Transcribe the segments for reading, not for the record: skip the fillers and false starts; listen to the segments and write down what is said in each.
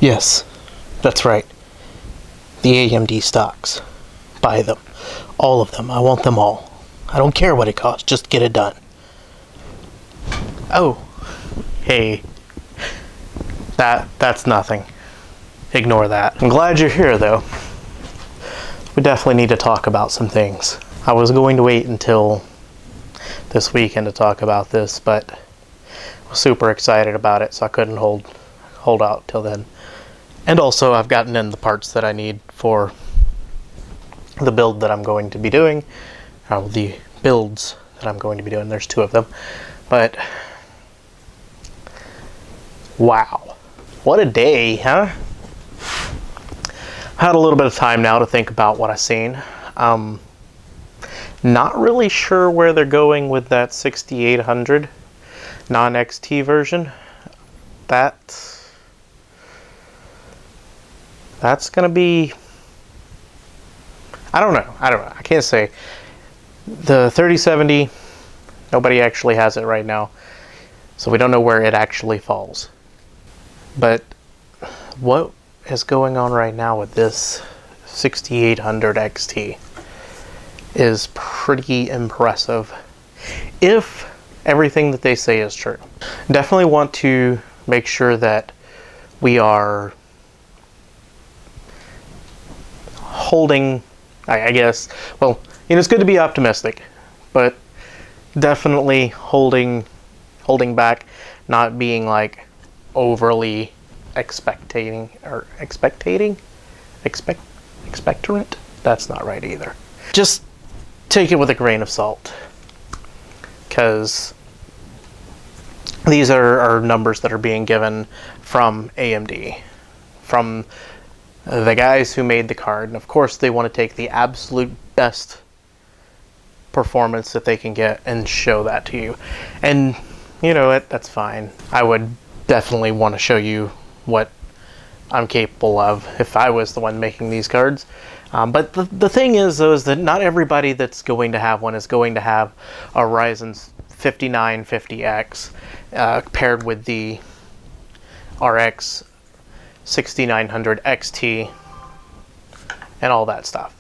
Yes, that's right. The AMD stocks. Buy them. All of them. I want them all. I don't care what it costs. Just get it done. Oh. Hey. That's nothing. Ignore that. I'm glad you're here, though. We definitely need to talk about some things. I was going to wait until this weekend to talk about this, but I was super excited about it, so I couldn't hold out till then. And also, I've gotten in the parts that I need for the build that I'm going to be doing. The builds that I'm going to be doing. There's 2 of them. But, wow. What a day, huh? I had a little bit of time now to think about what I've seen. Not really sure where they're going with that 6800 non-XT version. That's gonna be, I don't know. I can't say. The 3070, nobody actually has it right now, so we don't know where it actually falls. But what is going on right now with this 6800 XT is pretty impressive, if everything that they say is true. Definitely want to make sure that we are holding, I guess, well, it's good to be optimistic, but definitely holding back, not being like overly expectorant. That's not right either. Just take it with a grain of salt, because these are numbers that are being given from AMD, from the guys who made the card, and of course they want to take the absolute best performance that they can get and show that to you. And you know what, that's fine. I would definitely want to show you what I'm capable of if I was the one making these cards. But the thing is, though, is that not everybody that's going to have one is going to have a Ryzen 5950X paired with the RX 6900 XT and all that stuff.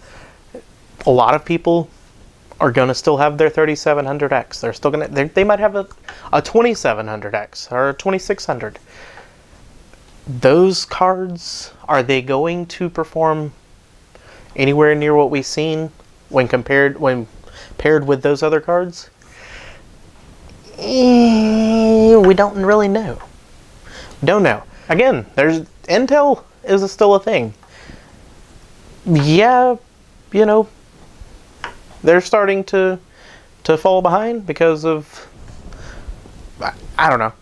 A lot of people are going to still have their 3700X. They're still going to, they might have a 2700X or a 2600. Those cards, are they going to perform anywhere near what we've seen when paired with those other cards? We don't really know. We don't know. Again, Intel is still a thing. Yeah, you know, they're starting to fall behind because of, I don't know,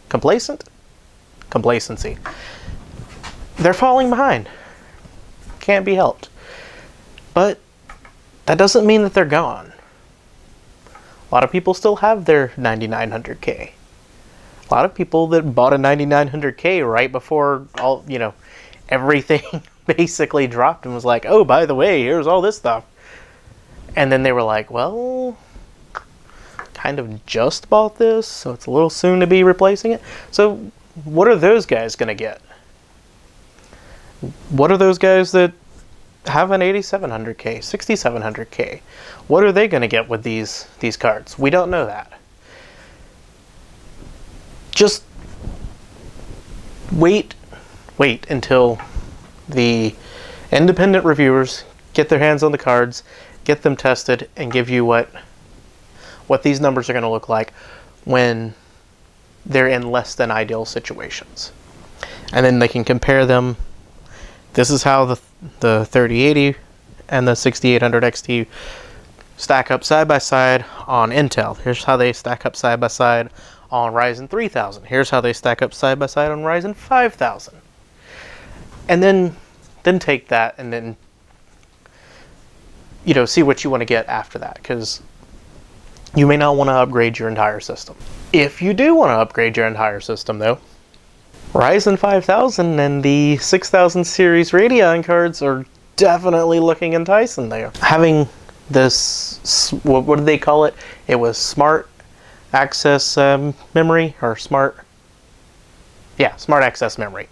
complacency. They're falling behind. Can't be helped. But that doesn't mean that they're gone. A lot of people still have their 9900K. A lot of people that bought a 9900K right before everything basically dropped and was like, oh, by the way, here's all this stuff. And then they were like, well, kind of just bought this, so it's a little soon to be replacing it. So what are those guys going to get? What are those guys that have an 8700K, 6700K? What are they going to get with these cards? We don't know that. Just wait until the independent reviewers get their hands on the cards, get them tested, and give you what these numbers are going to look like when they're in less than ideal situations. And then they can compare them. This is how the 3080 and the 6800 XT stack up side by side on Intel. Here's how they stack up side by side on Ryzen 3000. Here's how they stack up side by side on Ryzen 5000. And then take that and then see what you want to get after that, because you may not want to upgrade your entire system. If you do want to upgrade your entire system, though, Ryzen 5000 and the 6000 series Radeon cards are definitely looking enticing there. Having this, what did they call it? It was smart access memory, or smart Yeah, smart access memory.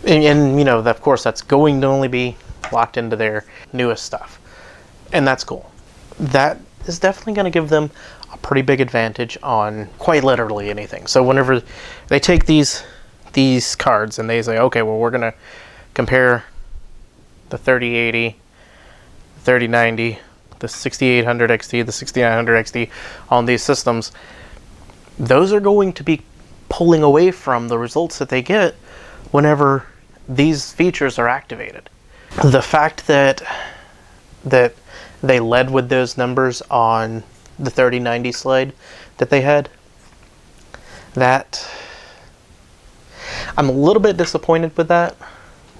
And you know, of course, that's going to only be locked into their newest stuff. And that's cool. That is definitely going to give them a pretty big advantage on quite literally anything. So whenever they take these cards and they say, okay, well, we're going to compare the 3080, 3090, the 6800 XT, the 6900 XT on these systems, those are going to be pulling away from the results that they get whenever these features are activated. The fact that they led with those numbers on the 3090 slide that they had, that I'm a little bit disappointed with that,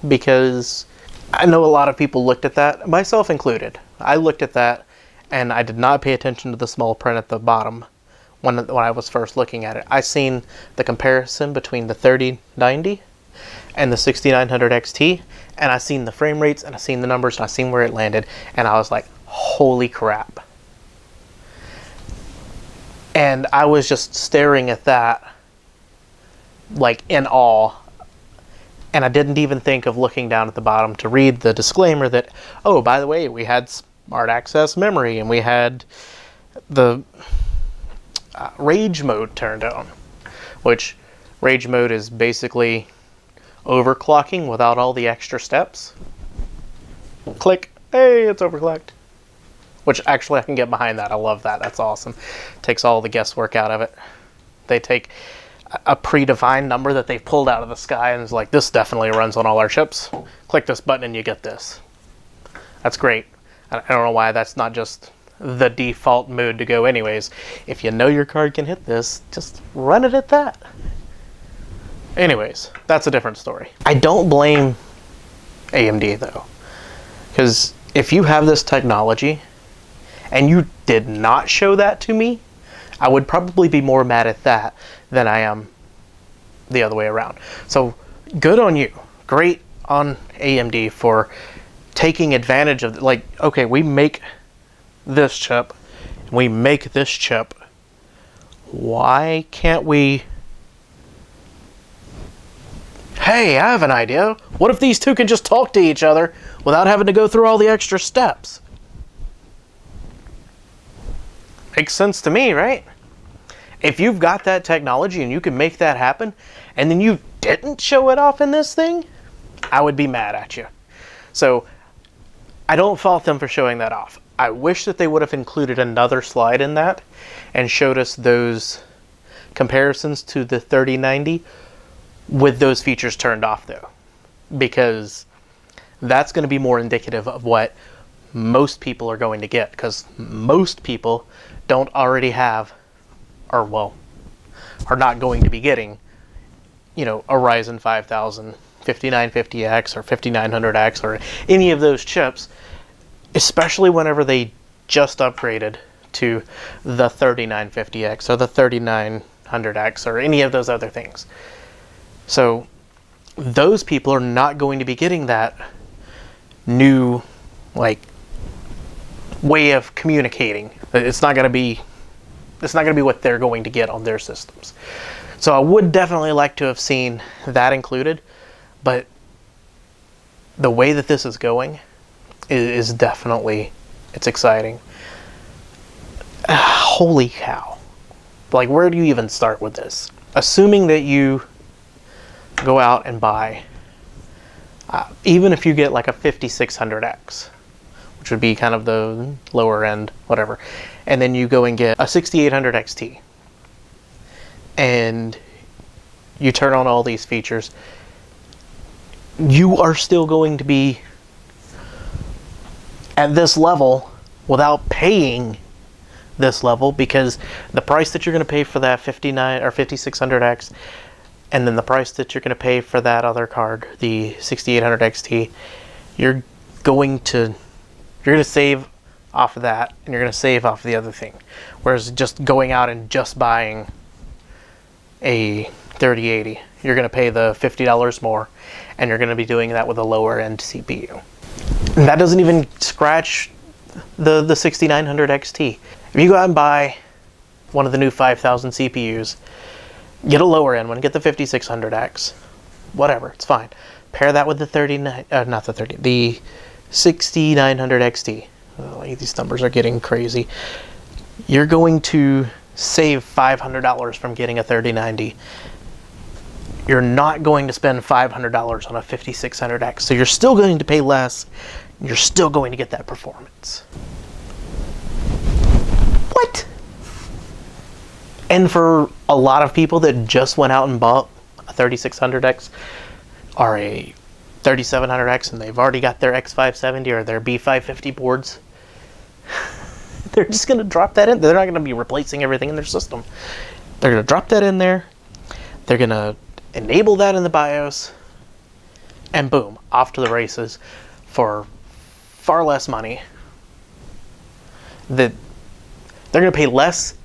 because I know a lot of people looked at that, myself included. I looked at that and I did not pay attention to the small print at the bottom when I was first looking at it. I seen the comparison between the 3090 and the 6900 XT, and I seen the frame rates, and I seen the numbers, and I seen where it landed, and I was like, holy crap. And I was just staring at that like in awe, and I didn't even think of looking down at the bottom to read the disclaimer that, oh, by the way, we had smart access memory, and we had the rage mode turned on, which rage mode is basically overclocking without all the extra steps. Click, hey, it's overclocked. Which actually I can get behind that. I love that. That's awesome. Takes all the guesswork out of it. They take a predefined number that they've pulled out of the sky and is like, this definitely runs on all our chips. Click this button and you get this. That's great. I don't know why that's not just the default mode to go anyways. If you know your card can hit this, just run it at that. Anyways, that's a different story. I don't blame AMD though, because if you have this technology and you did not show that to me, I would probably be more mad at that than I am the other way around. So good on you. Great on AMD for taking advantage of, like, okay, we make this chip, we make this chip. Why can't we... Hey, I have an idea. What if these two can just talk to each other without having to go through all the extra steps? Makes sense to me, right? If you've got that technology and you can make that happen, and then you didn't show it off in this thing, I would be mad at you. So I don't fault them for showing that off. I wish that they would have included another slide in that and showed us those comparisons to the 3090 with those features turned off though, because that's going to be more indicative of what most people are going to get, because most people don't already have, or well, are not going to be getting, you know, a Ryzen 5000 5950X or 5900X or any of those chips, especially whenever they just upgraded to the 3950X or the 3900X or any of those other things. So those people are not going to be getting that new, like, way of communicating. It's not going to be what they're going to get on their systems. So I would definitely like to have seen that included, but the way that this is going is definitely, it's exciting. Holy cow. Like, where do you even start with this? Assuming that you go out and buy, even if you get like a 5600X, which would be kind of the lower end, whatever, and then you go and get a 6800 XT, and you turn on all these features, you are still going to be at this level without paying this level, because the price that you're going to pay for that 59 or 5600X, and then the price that you're going to pay for that other card, the 6800 XT, you're going to save off of that, and you're going to save off of the other thing. Whereas just going out and just buying a 3080, you're going to pay the $50 more, and you're going to be doing that with a lower end CPU. And that doesn't even scratch the 6900 XT. If you go out and buy one of the new 5000 CPUs, Get a lower end one, get the 5600X, whatever, it's fine. Pair that with the 6900 XT. Oh, these numbers are getting crazy. You're going to save $500 from getting a 3090. You're not going to spend $500 on a 5600X, so you're still going to pay less. You're still going to get that performance. What? And for a lot of people that just went out and bought a 3600X or a 3700X and they've already got their X570 or their B550 boards, they're just going to drop that in. They're not going to be replacing everything in their system. They're going to drop that in there. They're going to enable that in the BIOS, and boom, off to the races for far less money. They're going to pay less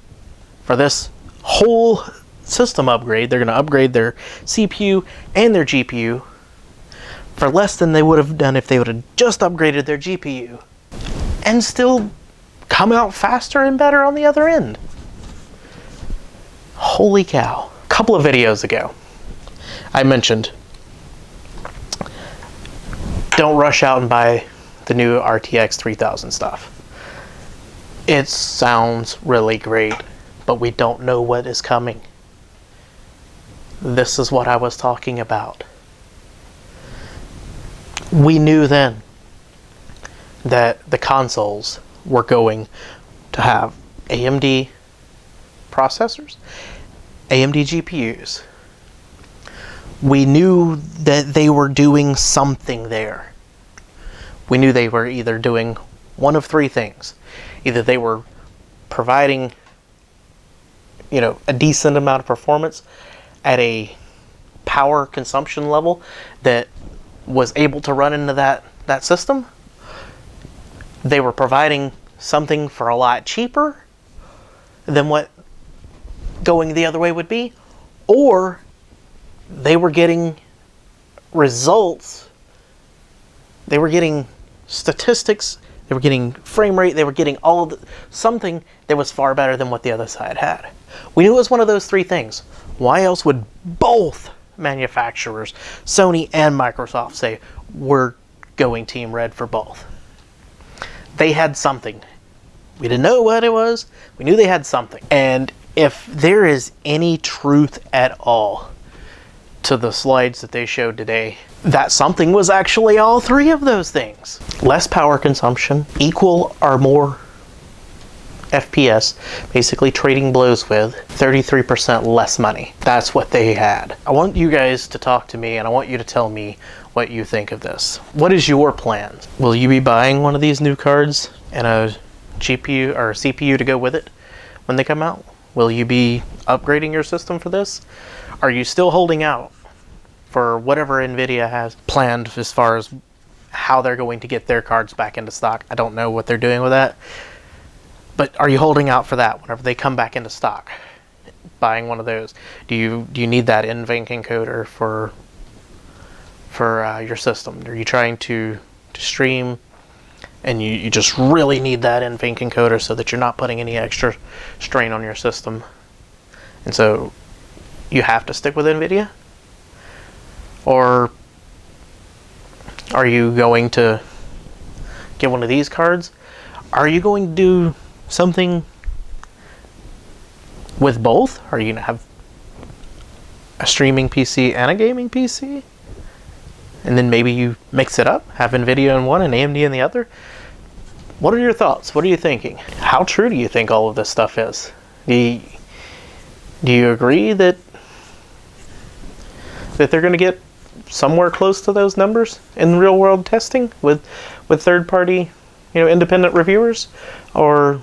for this whole system upgrade. They're going to upgrade their CPU and their GPU for less than they would have done if they would have just upgraded their GPU, and still come out faster and better on the other end. Holy cow. A couple of videos ago, I mentioned, don't rush out and buy the new RTX 3000 stuff. It sounds really great, but we don't know what is coming. This is what I was talking about. We knew then that the consoles were going to have AMD processors, AMD GPUs. We knew that they were doing something there. We knew they were either doing one of three things. Either they were providing, a decent amount of performance at a power consumption level that was able to run into that system. They were providing something for a lot cheaper than what going the other way would be, or they were getting results, they were getting statistics, they were getting frame rate, they were getting something that was far better than what the other side had. We knew it was one of those three things. Why else would both manufacturers, Sony and Microsoft, say we're going Team Red for both? They had something. We didn't know what it was. We knew they had something. And if there is any truth at all to the slides that they showed today, that something was actually all three of those things. Less power consumption, equal or more FPS, basically trading blows with 33% less money. That's what they had. I want you guys to talk to me, and I want you to tell me what you think of this. What is your plan? Will you be buying one of these new cards and a GPU or a CPU to go with it when they come out? Will you be upgrading your system for this? Are you still holding out for whatever Nvidia has planned as far as how they're going to get their cards back into stock? I don't know what they're doing with that. But are you holding out for that whenever they come back into stock? Buying one of those. Do you need that NVENC encoder for your system? Are you trying to stream and you just really need that NVENC encoder so that you're not putting any extra strain on your system, and so you have to stick with Nvidia? Or are you going to get one of these cards? Are you going to do something with both? Are you going to have a streaming PC and a gaming PC? And then maybe you mix it up, have Nvidia in one and AMD in the other? What are your thoughts? What are you thinking? How true do you think all of this stuff is? Do you agree that they're going to get somewhere close to those numbers in real world testing with third party, independent reviewers? Or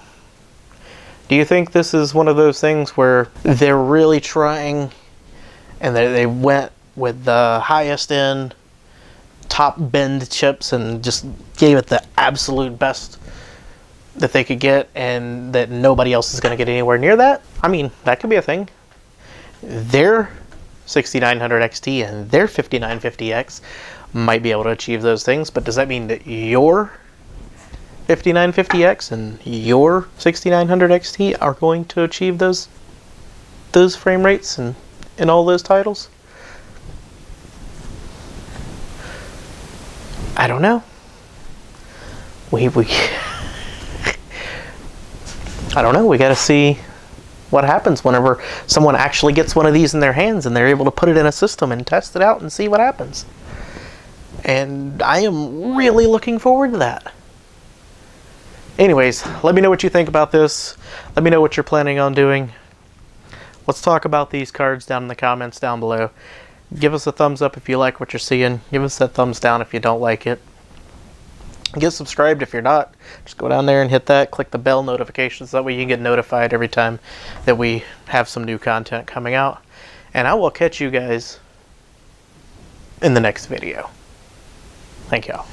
do you think this is one of those things where they're really trying and they went with the highest end top bend chips and just gave it the absolute best that they could get, and that nobody else is going to get anywhere near that? I mean, that could be a thing. Their 6900 XT and their 5950X might be able to achieve those things, but does that mean that your 5950X and your 6900 XT are going to achieve those frame rates and in all those titles? I don't know. We I don't know. We got to see what happens whenever someone actually gets one of these in their hands and they're able to put it in a system and test it out and see what happens. And I am really looking forward to that. Anyways, let me know what you think about this. Let me know what you're planning on doing. Let's talk about these cards down in the comments down below. Give us a thumbs up if you like what you're seeing. Give us a thumbs down if you don't like it. Get subscribed if you're not. Just go down there and hit that. Click the bell notifications. That way you get notified every time that we have some new content coming out. And I will catch you guys in the next video. Thank y'all.